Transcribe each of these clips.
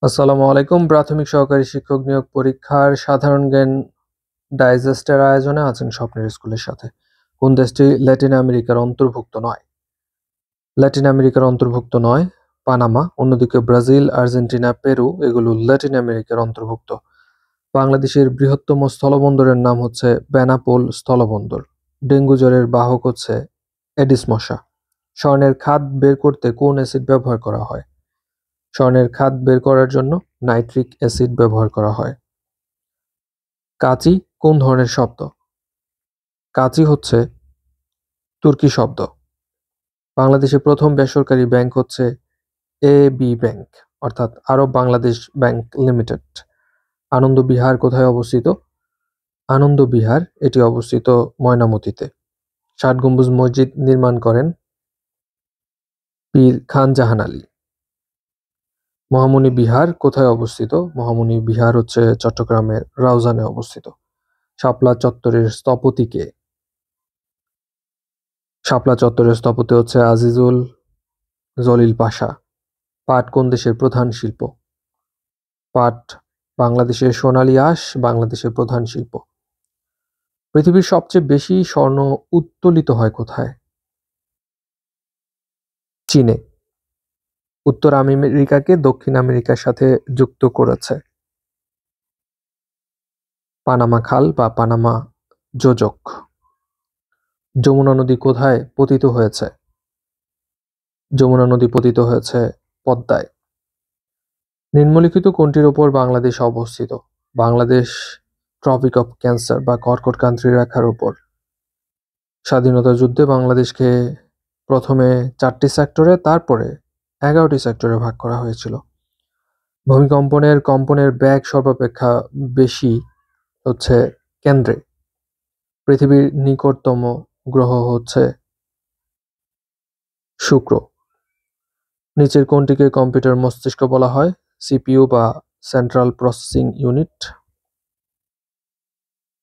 আসসালামু আলাইকুম। প্রাথমিক সহকারী শিক্ষক নিয়োগ পরীক্ষার সাধারণ জ্ঞান ডাইজেস্টের আয়োজনে আছেন স্বপ্নের স্কুলের সাথে। কোন দেশটি ল্যাটিন আমেরিকার অন্তর্ভুক্ত নয়? ল্যাটিন আমেরিকার অন্তর্ভুক্ত নয় পানামা। অন্যদিকে ব্রাজিল, আর্জেন্টিনা, পেরু এগুলো ল্যাটিন আমেরিকার অন্তর্ভুক্ত। বাংলাদেশের বৃহত্তম স্থলবন্দরের নাম হচ্ছে বেনাপোল স্থলবন্দর। ডেঙ্গু জ্বরের বাহক হচ্ছে এডিস মশা। স্বর্ণের খাদ বের করতে কোন অ্যাসিড ব্যবহার করা হয়? স্বর্ণের খাদ বের করার জন্য নাইট্রিক অ্যাসিড ব্যবহার করা হয়। কাঁচি কোন ধরনের শব্দ? কাঁচি হচ্ছে তুর্কি শব্দ। বাংলাদেশের প্রথম বেসরকারি ব্যাংক হচ্ছে এবি ব্যাংক, অর্থাৎ আরব বাংলাদেশ ব্যাংক লিমিটেড। আনন্দ বিহার কোথায় অবস্থিত? আনন্দ বিহার এটি অবস্থিত ময়নামতিতে। ষাট গম্বুজ মসজিদ নির্মাণ করেন পীর খান জাহান আলী। মহামণি বিহার কোথায় অবস্থিত? মহামণি বিহার হচ্ছে চট্টগ্রামের রাউজানে অবস্থিত। শাপলা চত্বরের স্থপতি কে? শাপলা চত্বরের স্থপতি হচ্ছে আজিজুল জলিল পাশা। পাট কোন দেশের প্রধান শিল্প? পাট বাংলাদেশের সোনালী আঁশ বাংলাদেশের প্রধান শিল্প। পৃথিবীর সবচেয়ে বেশি স্বর্ণ উত্তোলিত হয় কোথায়? চীনে। উত্তর আমেরিকাকে দক্ষিণ আমেরিকার সাথে যুক্ত করেছে পানামা খাল বা পানামা যোজক। যমুনা নদী কোথায় পতিত হয়েছে? যমুনা নদী পতিত হয়েছে পদ্মায়। নিম্নলিখিত কোনটির উপর বাংলাদেশ অবস্থিত? বাংলাদেশ ট্রপিক অফ ক্যান্সার বা কর্কটক্রান্তি রেখার উপর। স্বাধীনতা যুদ্ধে বাংলাদেশকে প্রথমে 4টি সেক্টরে, তারপরে 11টি সেক্টরে ভাগ করা হয়েছিল। কম্পনের বেগ সর্বাপেক্ষা বেশি হচ্ছে কেন্দ্রে। পৃথিবীর নিকটতম গ্রহ হচ্ছে শুক্র। নিচের কোনটিকে কম্পিউটার মস্তিষ্ক বলা হয়? সিপিইউ বা সেন্ট্রাল প্রসেসিং ইউনিট।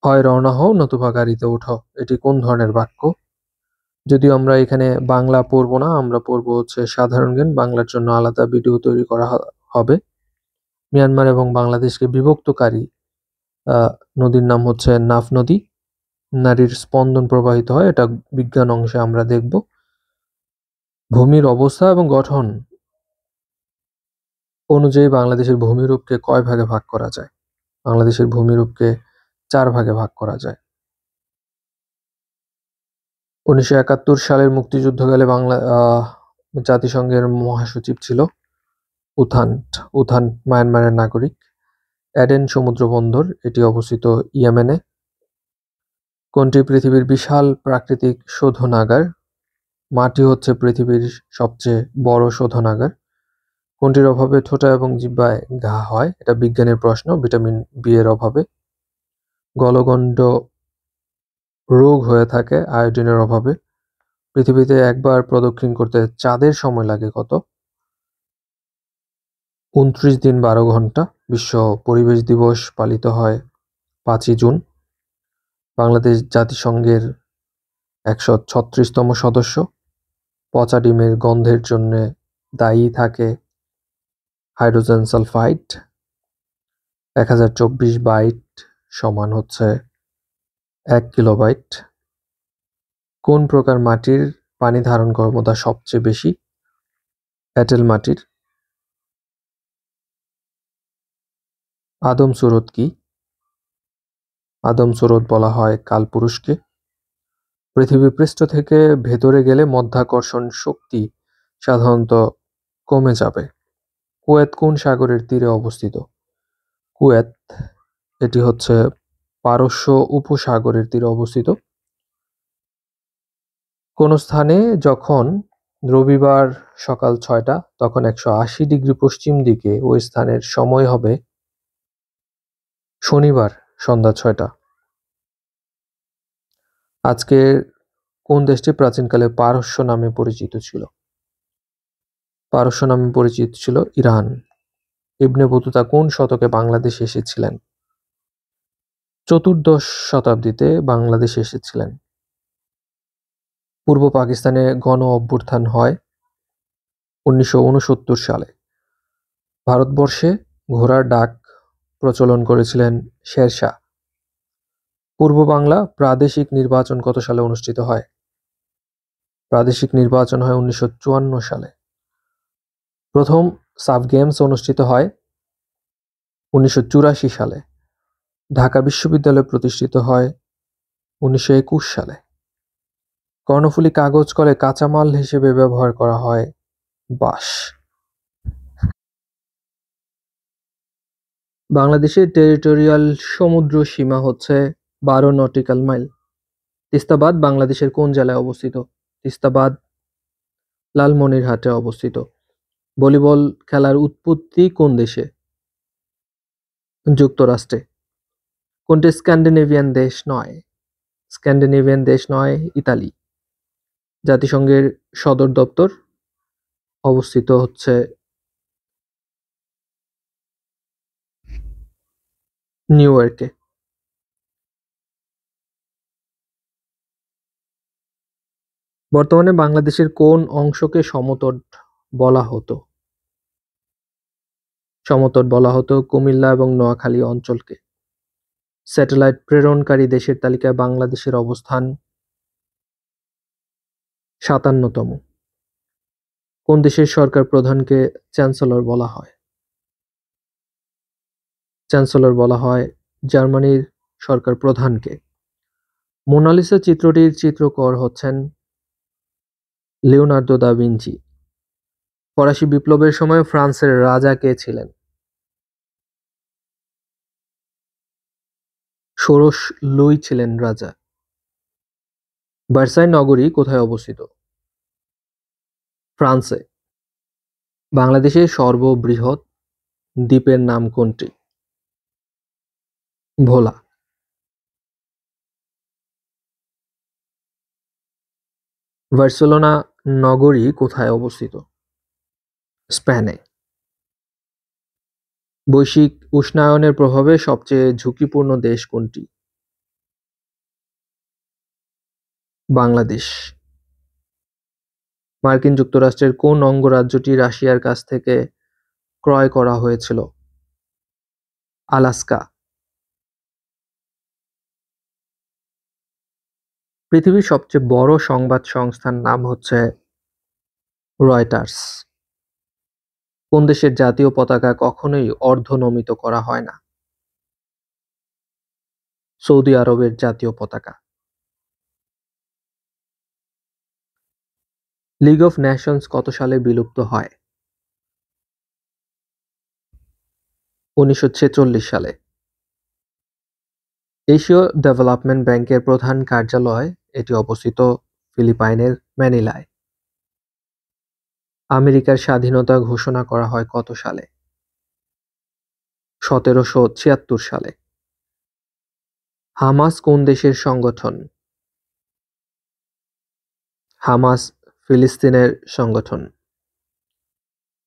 হয় রওনা হও নতুবা গাড়িতে ওঠো, এটি কোন ধরনের বাক্য? যদিও আমরা এখানে বাংলা পড়বো না, আমরা পড়বো হচ্ছে সাধারণ জ্ঞান। বাংলার জন্য আলাদা ভিডিও তৈরি করা হবে। মিয়ানমার এবং বাংলাদেশকে বিভক্তকারী নদীর নাম হচ্ছে নাফ নদী। নারীর স্পন্দন প্রবাহিত হয়, এটা বিজ্ঞান অংশে আমরা দেখব। ভূমির অবস্থা এবং গঠন অনুযায়ী বাংলাদেশের ভূমিরূপকে কয় ভাগে ভাগ করা যায়? বাংলাদেশের ভূমিরূপকে 4 ভাগে ভাগ করা যায়। 1971 সালের মুক্তিযুদ্ধকালে জাতিসংঘের মহাসচিব ছিল উথান মায়ানমারের নাগরিক। এডেন সমুদ্র বন্দর এটি অবস্থিত ইয়েমেনে। কোনটি পৃথিবীর বিশাল প্রাকৃতিক শোধনাগার? মাটি হচ্ছে পৃথিবীর সবচেয়ে বড় শোধনাগার। কোনটির অভাবে ঠোঁট এবং জিহ্বায় ঘা হয়? এটা বিজ্ঞানের প্রশ্ন। ভিটামিন বি এর অভাবে। গলগণ্ড রোগ হয়ে থাকে আয়োডিনের অভাবে। পৃথিবীতে একবার প্রদক্ষিণ করতে চাঁদের সময় লাগে কত? 29 দিন 12 ঘন্টা। বিশ্ব পরিবেশ দিবস পালিত হয় 5ই জুন। বাংলাদেশ জাতিসংঘের 136তম সদস্য। পচা ডিমের গন্ধের জন্য দায়ী থাকে হাইড্রোজেন সালফাইড। 1024 বাইট সমান হচ্ছে 1 কিলোবাইট। কোন প্রকার মাটির পানি ধারণ ক্ষমতা সবচেয়ে বেশি? এঁটেল মাটির। আদম সুরত কি? আদম সুরত বলা হয় কালপুরুষকে। পৃথিবী পৃষ্ঠ থেকে ভেতরে গেলে মাধ্যাকর্ষণ শক্তি সাধারণত কমে যাবে। কুয়েত কোন সাগরের তীরে অবস্থিত? কুয়েত এটি হচ্ছে পারস্য উপসাগরের তীরে অবস্থিত। কোন স্থানে যখন রবিবার সকাল 6টা তখন 180 ডিগ্রি পশ্চিম দিকে ওই স্থানের সময় হবে শনিবার সন্ধ্যা 6টা। আজকে কোন দেশটি প্রাচীনকালে পারস্য নামে পরিচিত ছিল? পারস্য নামে পরিচিত ছিল ইরান। ইবনে বতুতা কোন শতকে বাংলাদেশে এসেছিলেন? 14শ শতাব্দীতে বাংলাদেশে এসেছিলেন। পূর্ব পাকিস্তানে গণ অভ্যুত্থান হয় 1969 সালে। ভারতবর্ষে ঘোড়ার ডাক প্রচলন করেছিলেন শেরশাহ। পূর্ব বাংলা প্রাদেশিক নির্বাচন কত সালে অনুষ্ঠিত হয়? প্রাদেশিক নির্বাচন হয় 1954 সালে। প্রথম সাফ গেমস অনুষ্ঠিত হয় 1984 সালে। ঢাকা বিশ্ববিদ্যালয় প্রতিষ্ঠিত হয় 1921 সালে। কর্ণফুলী কাগজ কলে কাঁচামাল হিসেবে ব্যবহার করা হয় বাঁশ। বাংলাদেশের টেরিটোরিয়াল সমুদ্র সীমা হচ্ছে 12 নটিক্যাল মাইল। তিস্তাবাদ বাংলাদেশের কোন জেলায় অবস্থিত? তিস্তাবাদ লালমনিরহাটে অবস্থিত। ভলিবল খেলার উৎপত্তি কোন দেশে? যুক্তরাষ্ট্রে। কোনটি স্ক্যান্ডিনেভিয়ান দেশ নয়? স্ক্যান্ডিনেভিয়ান দেশ নয়, ইতালি। জাতিসংঘের সদর দপ্তর অবস্থিত হচ্ছে নিউ ইয়র্কে। বর্তমানে বাংলাদেশের কোন অংশকে সমতট বলা হতো? সমতট বলা হতো কুমিল্লা এবং নোয়াখালী অঞ্চলকে। স্যাটেলাইট প্রেরণকারী দেশের তালিকায় বাংলাদেশের অবস্থান 57তম। কোন দেশের সরকার প্রধানকে চ্যান্সেলর বলা হয়? চ্যান্সেলর বলা হয় জার্মানির সরকার প্রধানকে। মোনালিসা চিত্রটির চিত্রকর হচ্ছেন লিওনার্দো দা ভিঞ্চি। ফরাসি বিপ্লবের সময় ফ্রান্সের রাজা কে ছিলেন? ষোড়শ লুই ছিলেন রাজা। ভার্সাই নগরী কোথায় অবস্থিত? ফ্রান্সে। বাংলাদেশের সর্ববৃহৎ দ্বীপের নাম কোনটি? ভোলা। বার্সেলোনা নগরী কোথায় অবস্থিত? স্পেনে। বৈশ্বিক উষ্ণায়নের প্রভাবে সবচেয়ে ঝুঁকিপূর্ণ দেশ কোনটি? বাংলাদেশ। মার্কিন যুক্তরাষ্ট্রের কোন অঙ্গরাজ্যটি রাশিয়ার কাছ থেকে ক্রয় করা হয়েছিল? আলাস্কা। পৃথিবীর সবচেয়ে বড় সংবাদ সংস্থার নাম হচ্ছে রয়টার্স। কোন দেশের জাতীয় পতাকা কখনোই অর্ধনমিত করা হয় না? সৌদি আরবের জাতীয় পতাকা। লিগ অফ নেশনস কত সালে বিলুপ্ত হয়? 1946 সালে। এশীয় ডেভেলপমেন্ট ব্যাংকের প্রধান কার্যালয় এটি অবস্থিত ফিলিপাইনের ম্যানিলায়। আমেরিকার স্বাধীনতা ঘোষণা করা হয় কত সালে? 1776 সালে। হামাস কোন দেশের সংগঠন? হামাস ফিলিস্তিনের সংগঠন।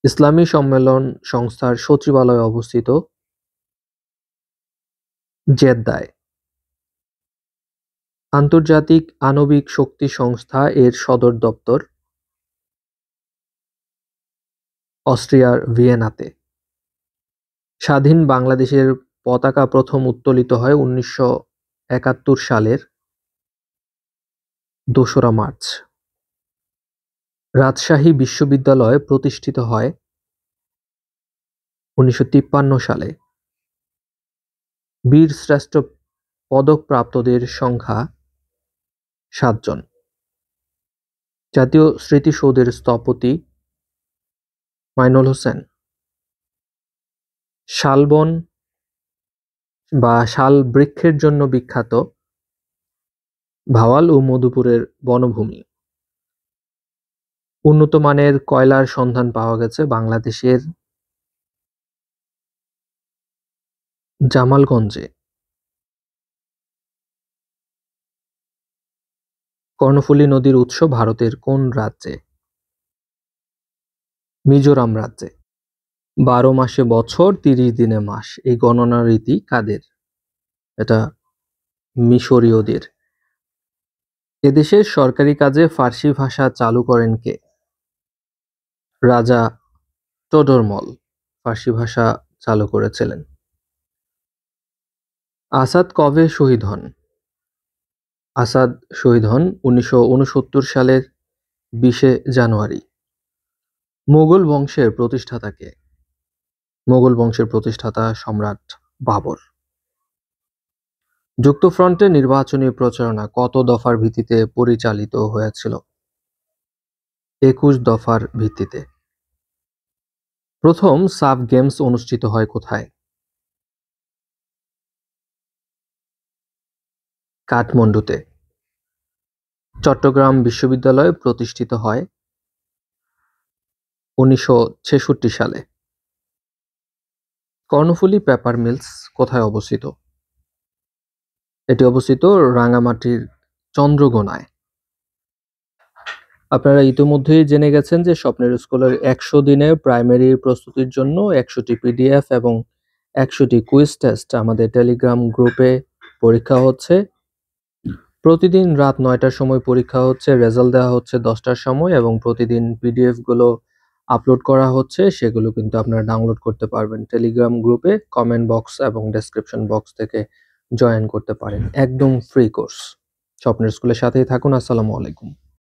ইসলামী সম্মেলন সংস্থার সচিবালয় অবস্থিত জেদ্দায়। আন্তর্জাতিক আণবিক শক্তি সংস্থা এর সদর দপ্তর অস্ট্রিয়ার ভিয়েনাতে। স্বাধীন বাংলাদেশের পতাকা প্রথম উত্তোলিত হয় 1971 সালের 2রা মার্চ। রাজশাহী বিশ্ববিদ্যালয় প্রতিষ্ঠিত হয় 1953 সালে। বীর শ্রেষ্ঠ পদকপ্রাপ্তদের সংখ্যা 7 জন। জাতীয় স্মৃতিসৌধের স্থপতি মাইনুল হোসেন। শালবন বা শাল বৃক্ষের জন্য বিখ্যাত ভাওয়াল ও মধুপুরের বনভূমি। উন্নত মানের কয়লার সন্ধান পাওয়া গেছে বাংলাদেশের জামালগঞ্জে। কর্ণফুলী নদীর উৎস ভারতের কোন রাজ্যে? মিজোরাম রাজ্যে। 12 মাসে বছর 30 দিনে মাস এই গণনা রীতি কাদের? এটা মিশরীয়দের। এদেশের সরকারি কাজে ফার্সি ভাষা চালু করেন কে? রাজা টোডরমল। ফার্সি ভাষা চালু করেছিলেন? আসাদ কবে শহীদ হন? আসাদ শহীদ হন ১৯৬৯ সালের ২০শে জানুয়ারি। মুঘল বংশের প্রতিষ্ঠাতা কে? মুঘল বংশের প্রতিষ্ঠাতা সম্রাট বাবর। যুক্তফ্রন্টের নির্বাচনী প্রচারণা কত দফার ভিত্তিতে পরিচালিত হয়েছিল? ২১ দফার ভিত্তিতে। প্রথম সাফ গেমস অনুষ্ঠিত হয় কোথায়? কাঠমান্ডুতে। চট্টগ্রাম বিশ্ববিদ্যালয় প্রতিষ্ঠিত হয় ১৯৬৬ সালে। কর্ণফুলী পেপার মিলস কোথায় অবস্থিত? এটি অবস্থিত রাঙামাটির চন্দ্রঘোনায়। আপনারা ইতিমধ্যেই জেনে গেছেন যে স্বপ্নের স্কুলের ১০০ দিনের প্রাইমারি প্রস্তুতির জন্য ১০০টি পিডিএফ এবং ১০০টি কুইজ টেস্ট আমাদের টেলিগ্রাম গ্রুপে পরীক্ষা হচ্ছে। প্রতিদিন রাত ৯টার সময় পরীক্ষা হচ্ছে, রেজাল্ট দেওয়া হচ্ছে ১০টার সময় এবং প্রতিদিন পিডিএফ গুলো আপলোড করা হচ্ছে। সেগুলো কিন্তু আপনারা ডাউনলোড করতে পারবেন টেলিগ্রাম গ্রুপে। কমেন্ট বক্স এবং ডেসক্রিপশন বক্স থেকে জয়েন করতে পারেন। একদম ফ্রি কোর্স। স্বপ্নের স্কুলের সাথেই থাকুন। আসসালামু আলাইকুম।